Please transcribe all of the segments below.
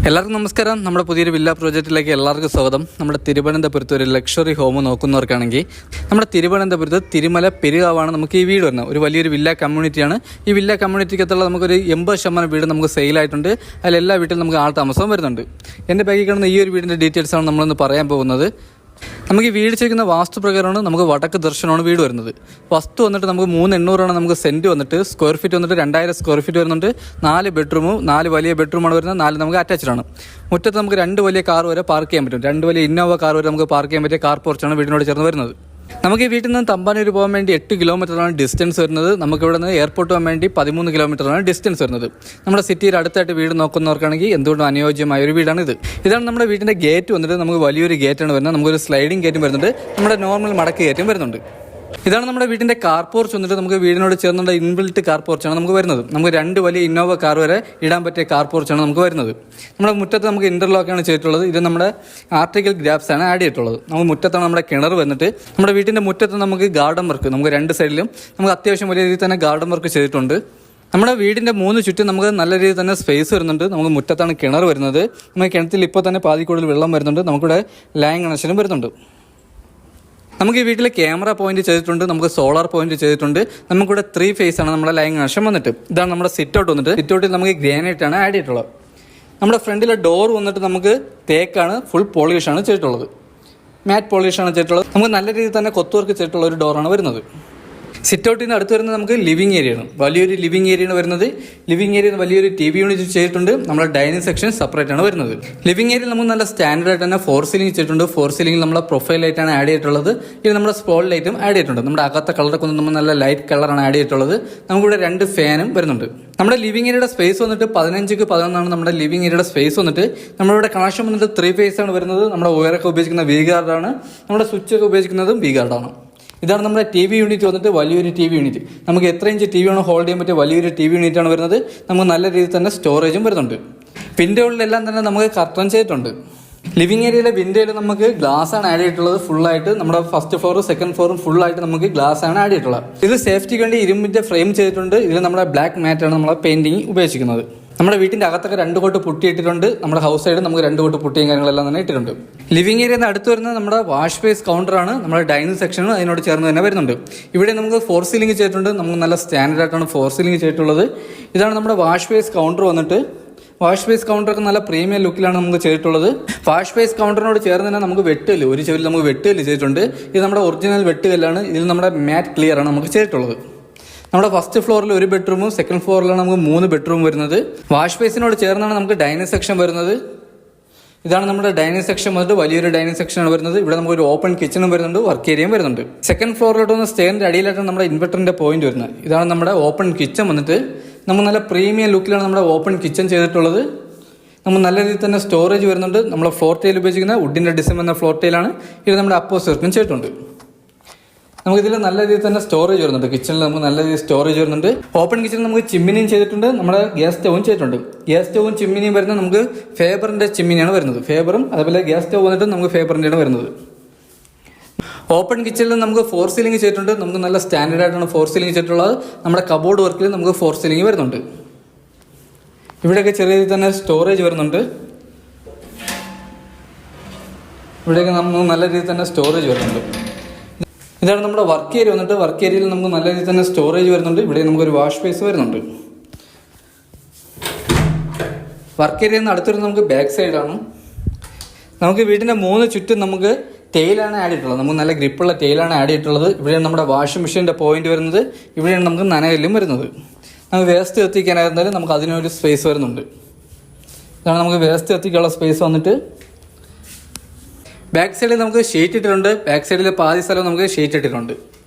എല്ലാവർക്കും നമസ്കാരം. നമ്മുടെ പുതിയൊരു വില്ല പ്രോജക്റ്റിലേക്ക് എല്ലാവർക്കും സ്വാഗതം. നമ്മുടെ തിരുവനന്തപുരത്ത് ഒരു ലക്ഷറി ഹോം നോക്കുന്നവർക്കാണെങ്കിൽ നമ്മുടെ തിരുവനന്തപുരത്ത് തിരുമല പെരുകാവാണ് നമുക്ക് ഈ വീട് വരുന്നത്. ഒരു വലിയൊരു വില്ല കമ്മ്യൂണിറ്റിയാണ്. ഈ വില്ല കമ്മ്യൂണിറ്റിക്കകത്തുള്ള നമുക്കൊരു 80% വീട് നമുക്ക് സെയിലായിട്ടുണ്ട്. അതിൽ എല്ലാ വീട്ടിലും നമുക്ക് ആൾ താമസം വരുന്നുണ്ട്. എൻ്റെ ബാഗിൽ കാണുന്ന ഈ ഒരു വീടിൻ്റെ ഡീറ്റെയിൽസാണ് നമ്മളിന്ന് പറയാൻ പോകുന്നത്. നമുക്ക് ഈ വീട് ചെയ്യുന്ന വാസ്തുപ്രകാരമാണ് നമുക്ക് വടക്ക് ദർശനമാണ് വീട് വരുന്നത്. വസ്തു വന്നിട്ട് നമുക്ക് 3,800 നമുക്ക് സെൻറ്റ് വന്നിട്ട് സ്ക്വയർ ഫീറ്റ് വന്നിട്ട് 2000 സ്ക്വയർ ഫീറ്റ് വരുന്നുണ്ട്. 4 ബെഡ്റൂമും 4 വലിയ ബെഡ്റൂമാണ് വരുന്നത്. 4 നമുക്ക് അറ്റാച്ച്ഡ് ആണ്. മുറ്റത്ത് നമുക്ക് 2 വലിയ കാർ വരെ പാർക്ക് ചെയ്യാൻ പറ്റും. 2 വലിയ ഇന്നോവ കാർ വരെ നമുക്ക് പാർക്ക് ചെയ്യാൻ പറ്റിയ കാർ പോർച്ചാണ് വീടിനോട് ചേർന്ന് വരുന്നത്. നമുക്ക് ഈ വീട്ടിൽ നിന്ന് തമ്പാനൂർ പോകാൻ വേണ്ടി 8 കിലോമീറ്ററാണ് ഡിസ്റ്റൻസ് വരുന്നത്. നമുക്ക് ഇവിടെ നിന്ന് എയർപോർട്ട് പോകാൻ വേണ്ടി 13 കിലോമീറ്ററാണ് ഡിസ്റ്റൻസ് വരുന്നത്. നമ്മുടെ സിറ്റിയിൽ അടുത്തായിട്ട് വീട് നോക്കുന്നവർക്കാണെങ്കിൽ എന്തുകൊണ്ടും അനുയോജ്യമായ ഒരു വീടാണ് ഇത്. ഇതാണ് നമ്മുടെ വീടിൻ്റെ ഗേറ്റ് വന്നിട്ട് നമുക്ക് വലിയൊരു ഗേറ്റാണ് വരുന്നത്. നമുക്കൊരു സ്ലൈഡിംഗ് ഗേറ്റും വരുന്നുണ്ട്. നമ്മുടെ നോർമൽ മടക്ക് ഗേറ്റും വരുന്നുണ്ട്. ഇതാണ് നമ്മുടെ വീടിൻ്റെ കാർ പോർച്ച് വന്നിട്ട് നമുക്ക് വീടിനോട് ചേർന്നുള്ള ഇൻബിൽറ്റ് കാർ പോർച്ചാണ് നമുക്ക് വരുന്നത്. നമുക്ക് 2 വലിയ ഇന്നോവ കാർ വരെ ഇടാൻ പറ്റിയ കാർ പോർച്ചാണ് നമുക്ക് വരുന്നത്. നമ്മുടെ മുറ്റത്ത് നമുക്ക് ഇൻ്റർലോക്കാണ് ചെയ്തിട്ടുള്ളത്. ഇത് നമ്മുടെ ആർട്ടിക്കൽ ഗ്രാഫ്സ് ആണ് ആഡ് ചെയ്തിട്ടുള്ളത്. നമുക്ക് മുറ്റത്താണ് നമ്മുടെ കിണർ വന്നിട്ട്. നമ്മുടെ വീട്ടിൻ്റെ മുറ്റത്ത് നമുക്ക് ഗാർഡൻ വർക്ക് നമുക്ക് 2 സൈഡിലും നമുക്ക് അത്യാവശ്യം വലിയ രീതിയിൽ തന്നെ ഗാർഡൻ വർക്ക് ചെയ്തിട്ടുണ്ട്. നമ്മുടെ വീടിൻ്റെ 3 ചുറ്റും നമുക്ക് നല്ല രീതിയിൽ തന്നെ സ്പേസ് വരുന്നുണ്ട്. നമുക്ക് മുറ്റത്താണ് കിണർ വരുന്നത്. നമുക്ക് കിണറ്റിൽ ഇപ്പോൾ തന്നെ പാതി കൂടുതൽ വെള്ളം വരുന്നുണ്ട്. നമുക്കിവിടെ ലൈൻ കണക്ഷനും വരുന്നുണ്ട്. നമുക്ക് ഈ വീട്ടിൽ ക്യാമറ പോയിന്റ് ചെയ്തിട്ടുണ്ട്. നമുക്ക് സോളാർ പോയിന്റ് ചെയ്തിട്ടുണ്ട്. നമുക്കിവിടെ 3 ഫേസ് ആണ് നമ്മുടെ ലൈൻ കണക്ഷൻ വന്നിട്ട്. ഇതാണ് നമ്മുടെ സിറ്റ് ഔട്ട് വന്നിട്ട്. സിറ്റ് ഔട്ടിൽ നമുക്ക് ഗ്രാനൈറ്റ് ആണ് ആഡ് ചെയ്തിട്ടുള്ളത്. നമ്മുടെ ഫ്രണ്ടിലെ ഡോർ വന്നിട്ട് നമുക്ക് തേക്കാണ്, ഫുൾ പോളിഷാണ് ചെയ്തിട്ടുള്ളത്. മാറ്റ് പോളിഷാണ് ചെയ്തിട്ടുള്ളത്. നമുക്ക് നല്ല രീതിയിൽ തന്നെ കൊത്തുവർക്ക് ചെയ്തിട്ടുള്ള ഒരു ഡോറാണ് വരുന്നത്. സിറ്റ് ഔട്ടിൽ നിന്ന് അടുത്ത് വരുന്നത് നമുക്ക് ലിവിംഗ് ഏരിയയാണ്. വലിയൊരു ലിവിംഗ് ഏരിയയാണ് വരുന്നത്. ലിവിംഗ് ഏരിയയിൽ വലിയൊരു TV യൂണിറ്റ് ചെയ്തിട്ടുണ്ട്. നമ്മുടെ ഡൈനിങ് സെക്ഷൻ സെപ്പറേറ്റ് ആണ് വരുന്നത്. ലിവിംഗ് ഏരിയയിൽ നമുക്ക് നല്ല സ്റ്റാൻഡേർഡ് ആയിട്ട് തന്നെ 4 സീലിംഗ് ചെയ്തിട്ടുണ്ട്. 4 സീലിംഗ് നമ്മളെ പ്രൊഫൈൽ ലൈറ്റാണ് ആഡ് ചെയ്തിട്ടുള്ളത്. ഇത് നമ്മുടെ സ്പോട്ട് ലൈറ്റും ആഡ് ചെയ്തിട്ടുണ്ട്. നമ്മുടെ അകത്തെ കളറൊക്കെ നമ്മൾ നല്ല ലൈറ്റ് കളറാണ് ആഡ് ചെയ്തിട്ടുള്ളത്. നമുക്കിവിടെ 2 ഫാനും വരുന്നുണ്ട്. നമ്മുടെ ലിവിംഗ് ഏരിയയുടെ സ്പേസ് വന്നിട്ട് 15x11 നമ്മുടെ ലിവിംഗ് ഏരിയയുടെ സ്പേസ് വന്നിട്ട്. നമ്മളിവിടെ കണക്ഷൻ വന്നിട്ട് 3 ഫേസ് ആണ് വരുന്നത്. നമ്മുടെ വയറൊക്കെ ഉപയോഗിക്കുന്ന വി ഗാർഡാണ്. നമ്മുടെ സ്വിച്ച് ഒക്കെ ഉപയോഗിക്കുന്നതും വി ഗാർഡാണ്. ഇതാണ് നമ്മുടെ TV യൂണിറ്റ് വന്നിട്ട് വലിയൊരു TV യൂണിറ്റ്. നമുക്ക് എത്ര ഇഞ്ച് TV ആണ് ഹോൾഡ് ചെയ്യാൻ പറ്റിയ വലിയൊരു TV യൂണിറ്റ് ആണ് വരുന്നത്. നമുക്ക് നല്ല രീതിയിൽ തന്നെ സ്റ്റോറേജും വരുന്നുണ്ട്. വിൻഡോകളിലെല്ലാം തന്നെ നമുക്ക് കർട്ടൻ ചെയ്തിട്ടുണ്ട്. ലിവിംഗ് ഏരിയയിലെ വിൻഡോയിൽ നമുക്ക് ഗ്ലാസ് ആണ് ആഡ് ചെയ്തിട്ടുള്ളത്. ഫുള്ളായിട്ട് നമ്മുടെ ഫസ്റ്റ് ഫ്ലോറും സെക്കൻഡ് ഫ്ലോറും ഫുള്ളായിട്ട് നമുക്ക് ഗ്ലാസ് ആണ് ആഡ് ചെയ്തിട്ടുള്ളത്. ഇത് സേഫ്റ്റിക്ക് വേണ്ടി ഇരുമ്പിൻ്റെ ഫ്രെയിം ചെയ്തിട്ടുണ്ട്. ഇതിൽ നമ്മുടെ ബ്ലാക്ക് മാറ്റാണ് നമ്മളെ പെയിന്റിങ് ഉപയോഗിക്കുന്നത്. നമ്മുടെ വീട്ടിൻ്റെ അകത്തൊക്കെ 2 കോട്ട് പുട്ടി ഇട്ടിട്ടുണ്ട്. നമ്മുടെ ഹൗസ് സൈഡ് നമുക്ക് 2 കോട്ട് പുട്ടിയും കാര്യങ്ങളെല്ലാം തന്നെ ഇട്ടിട്ടുണ്ട്. ലിവിംഗ് ഏരിയയിൽ നിന്ന് അടുത്ത് വരുന്നത് നമ്മുടെ വാഷ് ബേസ് കൗണ്ടറാണ്. നമ്മുടെ ഡൈനിങ് സെക്ഷനും അതിനോട് ചേർന്ന് തന്നെ വരുന്നുണ്ട്. ഇവിടെ നമുക്ക് 4 സീലിംഗ് ചെയ്തിട്ടുണ്ട്. നമുക്ക് നല്ല സ്റ്റാൻഡേർഡ് ആയിട്ടാണ് 4 സീലിംഗ് ചെയ്തിട്ടുള്ളത്. ഇതാണ് നമ്മുടെ വാഷ് ബേസ് കൗണ്ടർ വന്നിട്ട്. വാഷ് ബേസ് കൗണ്ടറൊക്കെ നല്ല പ്രീമിയം ലുക്കിലാണ് നമുക്ക് ചെയ്തിട്ടുള്ളത്. വാഷ് ബേസ് കൗണ്ടറിനോട് ചേർന്ന് തന്നെ നമുക്ക് വെട്ടുകല്ല്, ഒരു ചെവിൽ നമുക്ക് വെട്ടുകല്ല് ചെയ്തിട്ടുണ്ട്. ഇത് നമ്മുടെ ഒറിജിനൽ വെട്ടുകല്ലാണ്. ഇതിൽ നമ്മുടെ മാറ്റ് ക്ലിയർ ആണ് നമുക്ക് ചെയ്തിട്ടുള്ളത്. നമ്മുടെ ഫസ്റ്റ് ഫ്ലോറിൽ 1 ബെഡ്റൂമും സെക്കൻഡ് ഫ്ലോറിലാണ് നമുക്ക് 3 ബെഡ്റൂം വരുന്നത്. വാഷ് ബേസിനോട് ചേർന്നാണ് നമുക്ക് ഡൈനിങ് സെക്ഷൻ വരുന്നത്. ഇതാണ് നമ്മുടെ ഡൈനിങ് സെക്ഷൻ വന്നിട്ട് വലിയൊരു ഡൈനിങ് സെക്ഷനാണ് വരുന്നത്. ഇവിടെ നമുക്ക് ഒരു ഓപ്പൺ കിച്ചണും വരുന്നുണ്ട്, വർക്ക് ഏരിയയും വരുന്നുണ്ട്. സെക്കൻഡ് ഫ്ലോറിലോട്ട് വന്ന് സ്റ്റെയറിന്റെ അടിയിലായിട്ടാണ് നമ്മുടെ ഇൻവെർട്ടറിന്റെ പോയിന്റ് വരുന്നത്. ഇതാണ് നമ്മുടെ ഓപ്പൺ കിച്ചൺ വന്നിട്ട്. നമുക്ക് നല്ല പ്രീമിയം ലുക്കിലാണ് നമ്മുടെ ഓപ്പൺ കിച്ചൺ ചെയ്തിട്ടുള്ളത്. നമുക്ക് നല്ല രീതിയിൽ തന്നെ സ്റ്റോറേജ് വരുന്നുണ്ട്. നമ്മൾ ഫ്ലോർ ടൈൽ ഉപയോഗിക്കുന്ന വുഡിന്റെ ഡിസൈൻ എന്ന ഫ്ലോർ ടൈലാണ്. ഇത് നമ്മുടെ അപ്പോസിറ്റും ചെയ്തിട്ടുണ്ട്. നമുക്കിതിൽ നല്ല രീതിയിൽ തന്നെ സ്റ്റോറേജ് വരുന്നുണ്ട്. കിച്ചണിൽ നമുക്ക് നല്ല രീതിയിൽ സ്റ്റോറേജ് വരുന്നുണ്ട്. ഓപ്പൺ കിച്ചണിൽ നമുക്ക് ചിമ്മിനിയും ചെയ്തിട്ടുണ്ട്. നമ്മുടെ ഗ്യാസ് സ്റ്റവും ചെയ്തിട്ടുണ്ട്. ഗ്യാസ് സ്റ്റവും ചിമ്മിനിയും വരുന്നത് നമുക്ക് ഫേബറിന്റെ ചിമ്മിനിയാണ് വരുന്നത്. ഫേബറും അതുപോലെ ഗ്യാസ് സ്റ്റവ് വന്നിട്ട് നമുക്ക് ഫേബറിൻ്റെയാണ് വരുന്നത്. ഓപ്പൺ കിച്ചണിൽ നമുക്ക് 4 സീലിംഗ് ചെയ്തിട്ടുണ്ട്. നമുക്ക് നല്ല സ്റ്റാൻഡേർഡ് ആയിട്ടാണ് 4 സീലിംഗ് ചെയ്തിട്ടുള്ളത്. നമ്മുടെ കബോർഡ് വർക്കിൽ നമുക്ക് 4 സീലിംഗ് വരുന്നുണ്ട്. ഇവിടെയൊക്കെ ചെറിയ രീതിയിൽ തന്നെ സ്റ്റോറേജ് വരുന്നുണ്ട്. ഇവിടെയൊക്കെ നമുക്ക് നല്ല രീതിയിൽ തന്നെ സ്റ്റോറേജ് വരുന്നുണ്ട്. ഇതാണ് നമ്മുടെ വർക്ക് ഏരിയ വന്നിട്ട്. വർക്ക് ഏരിയയിൽ നമുക്ക് നല്ല രീതിയിൽ തന്നെ സ്റ്റോറേജ് വരുന്നുണ്ട്. ഇവിടെ നമുക്കൊരു വാഷ് ബേസ് വരുന്നുണ്ട്. വർക്ക് ഏരിയയിൽ നിന്ന് അടുത്തൊരു നമുക്ക് ബാക്ക് സൈഡാണ്. നമുക്ക് വീടിൻ്റെ 3 ചുറ്റും നമുക്ക് ടൈലാണ് ആഡ് ചെയ്തിട്ടുള്ളത്. നമുക്ക് നല്ല ഗ്രിപ്പുള്ള ടൈലാണ് ആഡ് ചെയ്തിട്ടുള്ളത്. ഇവിടെയാണ് നമ്മുടെ വാഷിംഗ് മെഷീൻ്റെ പോയിന്റ് വരുന്നത്. ഇവിടെയാണ് നമുക്ക് നനകല്ലും വരുന്നത്. നമുക്ക് വേസ്റ്റ് എത്തിക്കാനായിരുന്നാലും നമുക്ക് അതിനൊരു സ്പേസ് വരുന്നുണ്ട്. ഇതാണ് നമുക്ക് വേസ്റ്റ് എത്തിക്കാനുള്ള സ്പേസ് വന്നിട്ട്. ബാക്ക് സൈഡിൽ നമുക്ക് ഷീറ്റ് ഇട്ടിട്ടുണ്ട്. ബാക്ക് സൈഡിൽ പാതി സ്ഥലം നമുക്ക് ഷീറ്റ് ഇട്ടിട്ടുണ്ട്.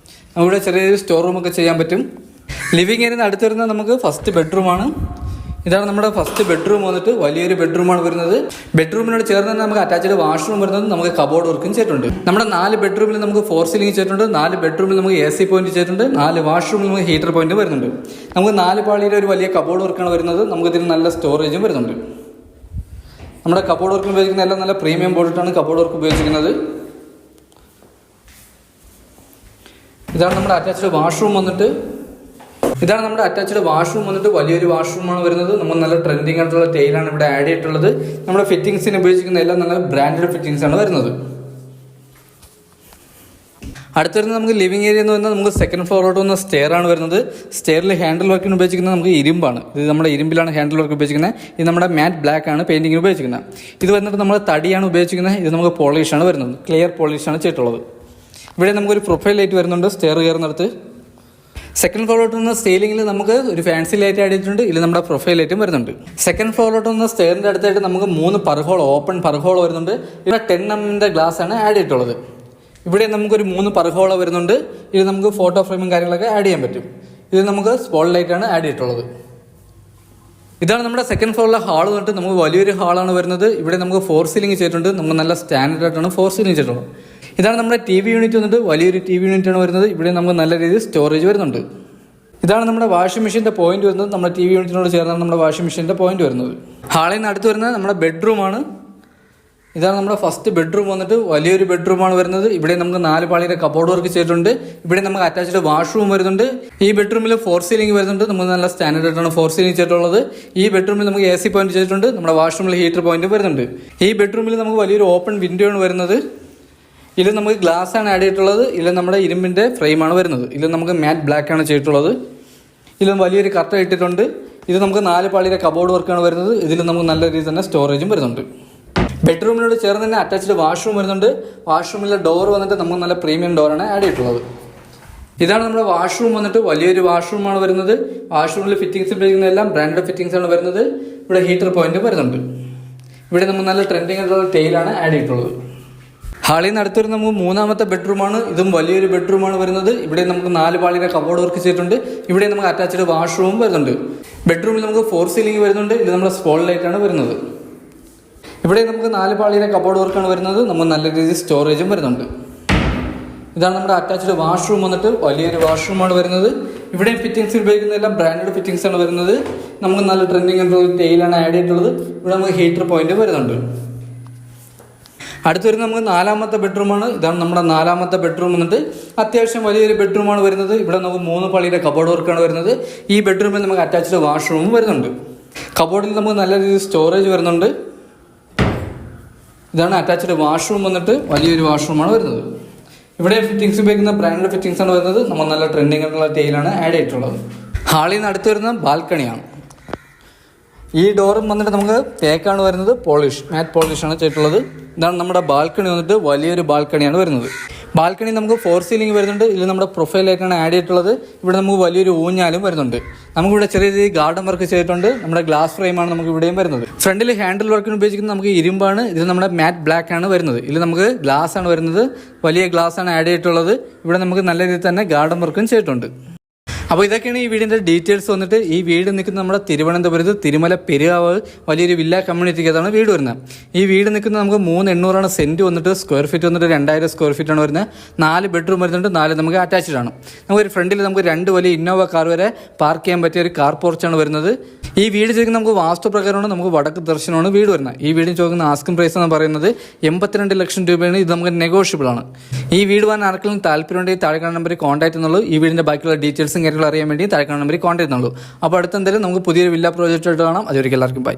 നമുക്കിവിടെ ചെറിയൊരു സ്റ്റോർ റൂമൊക്കെ ചെയ്യാൻ പറ്റും. ലിവിംഗ് ഏരിയയിൽ നിന്ന് അടുത്ത് വരുന്നത് നമുക്ക് ഫസ്റ്റ് ബെഡ്റൂമാണ്. ഇതാണ് നമ്മുടെ ഫസ്റ്റ് ബെഡ്റൂം വന്നിട്ട്. വലിയൊരു ബെഡ്റൂമാണ് വരുന്നത്. ബെഡ്റൂമിനോട് ചേർന്ന് തന്നെ നമുക്ക് അറ്റാച്ച്ഡ് വാഷ്റൂം വരുന്നത്. നമുക്ക് കബോർഡ് വർക്കും ചെയ്തിട്ടുണ്ട്. നമ്മുടെ 4 ബെഡ്റൂമിൽ നമുക്ക് 4 സീലിംഗ് ചെയ്തിട്ടുണ്ട്. 4 ബെഡ്റൂമിൽ നമുക്ക് AC പോയിന്റ് ചെയ്തിട്ടുണ്ട്. 4 വാഷ്റൂമിൽ നമുക്ക് ഹീറ്റർ പോയിന്റ് വരുന്നുണ്ട്. നമുക്ക് 4 പാളിയുടെ ഒരു വലിയ കബോർഡ് വർക്കാണ് വരുന്നത്. നമുക്കിതിന് നല്ല സ്റ്റോറേജും വരുന്നുണ്ട്. നമ്മുടെ കബോർഡ് വർക്ക് ഉപയോഗിക്കുന്ന എല്ലാം നല്ല പ്രീമിയം ബോർഡിട്ടാണ് കബോർഡ് വർക്ക് ഉപയോഗിച്ചിരിക്കുന്നത്. ഇതാണ് നമ്മുടെ അറ്റാച്ച്ഡ് വാഷ്റൂം വന്നിട്ട്. ഇതാണ് നമ്മുടെ അറ്റാച്ച്ഡ് വാഷ്റൂം വന്നിട്ട് വലിയൊരു വാഷ്റൂമാണ് വരുന്നത്. നമ്മൾ നല്ല ട്രെൻഡിങ് ആയിട്ടുള്ള ടൈലാണ് ഇവിടെ ആഡ് ചെയ്തിട്ടുള്ളത്. നമ്മുടെ ഫിറ്റിംഗ്സിന് ഉപയോഗിക്കുന്ന എല്ലാം നല്ല ബ്രാൻഡഡ് ഫിറ്റിംഗ്സ് ആണ് വരുന്നത്. അടുത്ത വരുന്നത് നമുക്ക് ലിവിംഗ് ഏരിയ എന്ന് പറഞ്ഞാൽ നമുക്ക് സെക്കൻഡ് ഫ്ലോറിലോട്ട് വന്ന സ്റ്റെയർ ആണ് വരുന്നത്. സ്റ്റെയറിൽ ഹാൻഡിൽ വർക്കിന് ഉപയോഗിക്കുന്നത് നമുക്ക് ഇരുമ്പാണ്. ഇത് നമ്മുടെ ഇരുമ്പിലാണ് ഹാൻഡിൽ വർക്ക് ഉപയോഗിക്കുന്നത്. ഇത് നമ്മുടെ മാറ്റ് ബ്ലാക്ക് ആണ് പെയിന്റിങ്ങിന് ഉപയോഗിക്കുന്നത്. ഇത് വന്നിട്ട് നമ്മൾ തടിയാണ് ഉപയോഗിക്കുന്നത്. ഇത് നമുക്ക് പോളിഷാണ് വരുന്നത്, ക്ലിയർ പോളിഷാണ് ചെയ്തിട്ടുള്ളത്. ഇവിടെ നമുക്കൊരു പ്രൊഫൈൽ ലൈറ്റ് വരുന്നുണ്ട് സ്റ്റെയർ കയറുന്നിടത്ത്. സെക്കൻഡ് ഫ്ലോറിലോട്ട് വന്ന സീലിംഗിൽ നമുക്ക് ഒരു ഫാൻസി ലൈറ്റ് ആഡ് ചെയ്തിട്ടുണ്ട്. ഇതിൽ നമ്മുടെ പ്രൊഫൈൽ ലൈറ്റും വരുന്നുണ്ട്. സെക്കൻഡ് ഫ്ലോറിലോട്ട് വന്ന സ്റ്റെയറിന്റെ അടുത്തായിട്ട് നമുക്ക് 3 പർഹോൾ, ഓപ്പൺ പർഹോൾ വരുന്നുണ്ട്. ഇവിടെ 10mm ഗ്ലാസ് ആണ് ആഡ് ചെയ്തിട്ടുള്ളത്. ഇവിടെ നമുക്കൊരു 3 പർഹോള വരുന്നുണ്ട്. ഇത് നമുക്ക് ഫോട്ടോ ഫ്രെയിമും കാര്യങ്ങളൊക്കെ ആഡ് ചെയ്യാൻ പറ്റും. ഇത് നമുക്ക് സ്പോട്ട് ലൈറ്റ് ആണ് ആഡ് ചെയ്തിട്ടുള്ളത്. ഇതാണ് നമ്മുടെ സെക്കൻഡ് ഫ്ലോറിലെ ഹാൾ വന്നിട്ട് നമുക്ക് വലിയൊരു ഹാളാണ് വരുന്നത്. ഇവിടെ നമുക്ക് 4 സീലിംഗ് ചെയ്തിട്ടുണ്ട്. നമുക്ക് നല്ല സ്റ്റാൻഡേർഡ് ആയിട്ടാണ് 4 സീലിംഗ് ചെയ്തിട്ടുള്ളത്. ഇതാണ് നമ്മുടെ TV യൂണിറ്റ് വന്നിട്ട് വലിയൊരു TV യൂണിറ്റ് ആണ് വരുന്നത്. ഇവിടെ നമുക്ക് നല്ല രീതിയിൽ സ്റ്റോറേജ് വരുന്നുണ്ട്. ഇതാണ് നമ്മുടെ വാഷിംഗ് മെഷീൻ്റെ പോയിന്റ് വരുന്നത്. നമ്മുടെ TV യൂണിറ്റിനോട് ചേർന്നാണ് നമ്മുടെ വാഷിംഗ് മെഷീൻ്റെ പോയിന്റ് വരുന്നത്. ഹാളിൽ നിന്ന് അടുത്ത് വരുന്നത് നമ്മുടെ ബെഡ്റൂമാണ്. ഇതാണ് നമ്മുടെ ഫസ്റ്റ് ബെഡ്റൂം വന്നിട്ട് വലിയൊരു ബെഡ്റൂമാണ് വരുന്നത്. ഇവിടെ നമുക്ക് 4 പാളിയുടെ കബോർഡ് വർക്ക് ചെയ്തിട്ടുണ്ട്. ഇവിടെ നമുക്ക് അറ്റാച്ച്ഡ് വാഷ്റൂം വരുന്നുണ്ട്. ഈ ബെഡ്റൂമിൽ 4 സീലിംഗ് വരുന്നുണ്ട്. നമുക്ക് നല്ല സ്റ്റാൻഡേർഡ് ആയിട്ടാണ് 4 സീലിംഗ് ചെയ്തിട്ടുള്ളത്. ഈ ബെഡ്റൂമിൽ നമുക്ക് AC പോയിന്റ് ചെയ്തിട്ടുണ്ട്. നമ്മുടെ വാഷ്റൂമിൽ ഹീറ്റർ പോയിന്റ് വരുന്നുണ്ട്. ഈ ബെഡ്റൂമിൽ നമുക്ക് വലിയൊരു ഓപ്പൺ വിൻഡോ ആണ് വരുന്നത്. ഇതിൽ നമുക്ക് ഗ്ലാസ് ആണ് ആഡ് ചെയ്തിട്ടുള്ളത്. ഇതിൽ നമ്മുടെ ഇരുമ്പിൻ്റെ ഫ്രെയിമാണ് വരുന്നത്. ഇതിൽ നമുക്ക് മാറ്റ് ബ്ലാക്ക് ആണ് ചെയ്തിട്ടുള്ളത്. ഇതിൽ വലിയൊരു കർട്ടൻ ഇട്ടിട്ടുണ്ട്. ഇത് നമുക്ക് 4 പാളിയുടെ കബോർഡ് വർക്കാണ് വരുന്നത്. ഇതിൽ നമുക്ക് നല്ല രീതിയിൽ തന്നെ സ്റ്റോറേജും വരുന്നുണ്ട്. ബെഡ്റൂമിനോട് ചേർന്ന് തന്നെ അറ്റാച്ച്ഡ് വാഷ്റൂം വരുന്നുണ്ട്. വാഷ്റൂമിലെ ഡോർ വന്നിട്ട് നമുക്ക് നല്ല പ്രീമിയം ഡോറാണ് ആഡ് ചെയ്തിട്ടുള്ളത്. ഇതാണ് നമ്മുടെ വാഷ്റൂം വന്നിട്ട് വലിയൊരു വാഷ്റൂമാണ് വരുന്നത്. വാഷ്റൂമിൽ ഫിറ്റിംഗ്സ് ഉപയോഗിക്കുന്ന എല്ലാം ബ്രാൻഡഡ് ഫിറ്റിംഗ്സ് ആണ് വരുന്നത്. ഇവിടെ ഹീറ്റർ പോയിന്റ് വരുന്നുണ്ട്. ഇവിടെ നമുക്ക് നല്ല ട്രെൻഡിങ് ആയിട്ടുള്ള ടൈലാണ് ആഡ് ചെയ്തിട്ടുള്ളത്. ഹാളിൽ നിന്ന് അടുത്തൊരു നമുക്ക് 3ാമത്തെ ബെഡ്റൂമാണ്. ഇതും വലിയൊരു ബെഡ്റൂമാണ് വരുന്നത്. ഇവിടെ നമുക്ക് 4 പാളിയുടെ കബോർഡ് വർക്ക് ചെയ്തിട്ടുണ്ട്. ഇവിടെ നമുക്ക് അറ്റാച്ച്ഡ് വാഷ്റൂം വരുന്നുണ്ട്. ബെഡ്റൂമിൽ നമുക്ക് 4 സീലിംഗ് വരുന്നുണ്ട്. ഇത് നമ്മുടെ സ്പോട്ട് ലൈറ്റാണ് വരുന്നത്. ഇവിടെ നമുക്ക് 4 പാളിയുടെ കബോർഡ് വർക്കാണ് വരുന്നത്. നമുക്ക് നല്ല രീതിയിൽ സ്റ്റോറേജും വരുന്നുണ്ട്. ഇതാണ് നമ്മുടെ അറ്റാച്ച്ഡ് വാഷ്റൂം വന്നിട്ട് വലിയൊരു വാഷ്റൂമാണ് വരുന്നത്. ഇവിടെ ഫിറ്റിംഗ്സ് ഉപയോഗിക്കുന്ന എല്ലാം ബ്രാൻഡഡ് ഫിറ്റിംഗ്സ് ആണ് വരുന്നത്. നമുക്ക് നല്ല ട്രെൻഡിങ് ടൈലാണ് ആഡ് ചെയ്തിട്ടുള്ളത്. ഇവിടെ നമുക്ക് ഹീറ്റർ പോയിന്റ് വരുന്നുണ്ട്. അടുത്ത് വരുന്നത് നമുക്ക് 4ാമത്തെ ബെഡ്റൂമാണ്. ഇതാണ് നമ്മുടെ 4ാമത്തെ ബെഡ്റൂം വന്നിട്ട് അത്യാവശ്യം വലിയൊരു ബെഡ്റൂമാണ് വരുന്നത്. ഇവിടെ നമുക്ക് 3 പാളിയുടെ കബോർഡ് വർക്കാണ് വരുന്നത്. ഈ ബെഡ്റൂമിൽ നമുക്ക് അറ്റാച്ച്ഡ് വാഷ്റൂമും വരുന്നുണ്ട്. കബോർഡിൽ നമുക്ക് നല്ല രീതിയിൽ സ്റ്റോറേജ് വരുന്നുണ്ട്. ഇതാണ് അറ്റാച്ച്ഡ് വാഷ്റൂം വന്നിട്ട് വലിയൊരു വാഷ്റൂമാണ് വരുന്നത്. ഇവിടെ ഫിറ്റിംഗ്സ് ഉപയോഗിക്കുന്ന ബ്രാൻഡഡ് ഫിറ്റിംഗ്സ് ആണ് വരുന്നത്. നമ്മൾ നല്ല ട്രെൻഡിങ് ആയിട്ടുള്ള ടൈലാണ് ആഡ് ചെയ്തിട്ടുള്ളത്. ഹാളിൽ നിന്ന് അടുത്ത് വരുന്ന ബാൽക്കണിയാണ്. ഈ ഡോറും വന്നിട്ട് നമുക്ക് തേക്കാണ് വരുന്നത്. പോളിഷ്, മാറ്റ് പോളിഷാണ് ചെയ്തിട്ടുള്ളത്. ഇതാണ് നമ്മുടെ ബാൽക്കണി വന്നിട്ട് വലിയൊരു ബാൽക്കണിയാണ് വരുന്നത്. ബാൽക്കണി നമുക്ക് 4 സീലിംഗ് വരുന്നുണ്ട്. ഇതിൽ നമ്മുടെ പ്രൊഫൈൽ ലൈറ്റാണ് ആഡ് ചെയ്തിട്ടുള്ളത്. ഇവിടെ നമുക്ക് വലിയൊരു ഊഞ്ഞാലും വരുന്നുണ്ട്. നമുക്കിവിടെ ചെറിയ രീതിയിൽ ഗാർഡൻ വർക്ക് ചെയ്തിട്ടുണ്ട്. നമ്മുടെ ഗ്ലാസ് ഫ്രെയിമാണ് നമുക്ക് ഇവിടെയും വരുന്നത്. ഫ്രണ്ടിൽ ഹാൻഡിൽ വർക്കിന് ഉപയോഗിക്കുന്നത് നമുക്ക് ഇരുമ്പാണ്. ഇത് നമ്മുടെ മാറ്റ് ബ്ലാക്ക് ആണ് വരുന്നത്. ഇതിൽ നമുക്ക് ഗ്ലാസ് ആണ് വരുന്നത്. വലിയ ഗ്ലാസ് ആണ് ആഡ് ചെയ്തിട്ടുള്ളത്. ഇവിടെ നമുക്ക് നല്ല രീതിയിൽ തന്നെ ഗാർഡൻ വർക്കും ചെയ്തിട്ടുണ്ട്. അപ്പോൾ ഇതൊക്കെയാണ് ഈ വീടിൻ്റെ ഡീറ്റെയിൽസ് വന്നിട്ട്. ഈ വീട് നിൽക്കുന്നത് നമ്മുടെ തിരുവനന്തപുരത്ത് തിരുമല പെരുകാവ് വലിയൊരു വില്ല കമ്മ്യൂണിറ്റിക്കകത്താണ് വീട് വരുന്നത്. ഈ വീട് നിൽക്കുന്നത് നമുക്ക് 3,800 സെൻറ്റ് വന്നിട്ട് സ്ക്വയർ ഫീറ്റ് വന്നിട്ട് 2000 സ്ക്വയർ ഫീറ്റാണ് വരുന്നത്. 4 ബെഡ്റൂം വരുന്നുണ്ട്. 4 നമുക്ക് അറ്റാച്ച്ഡ് ആണ്. നമുക്കൊരു ഫ്രണ്ടിൽ നമുക്ക് 2 വലിയ ഇന്നോവ കാർ വരെ പാർക്ക് ചെയ്യാൻ പറ്റിയ ഒരു കാർ പോർച്ചാണ് വരുന്നത്. ഈ വീട് ചോദിക്കുന്നത് നമുക്ക് വാസ്തുപ്രകാരമാണ് നമുക്ക് വടക്ക് ദർശനമാണ് വീട് വരുന്നത്. ഈ വീടിന് ചോദിക്കുന്ന ആസ്കിംഗ് പ്രൈസ് എന്ന് പറയുന്നത് 82 ലക്ഷം രൂപയാണ്. ഇത് നമുക്ക് നെഗോഷ്യബിൾ ആണ്. ഈ വീട് വാങ്ങാൻ ആർക്കെങ്കിലും താല്പര്യമുണ്ടെങ്കിൽ താഴെ കാണുന്ന നമ്പറിൽ കോൺടാക്ട് ചെയ്യുന്നുള്ളൂ. ഈ വീടിൻ്റെ ബാക്കിയുള്ള ഡീറ്റെയിൽസും കാര്യങ്ങളും അറിയാൻ വേണ്ടി താഴെ കാണുന്ന നമ്പറിൽ കോൺടാക്ട് ചെയ്യുന്നുള്ളൂ. അപ്പോൾ അടുത്തെന്തായാലും നമുക്ക് പുതിയൊരു വില്ല പ്രോജക്റ്റ് ആയിട്ട് കാണാം. അതുവരെയ്ക്കും എല്ലാവർക്കും ബൈ.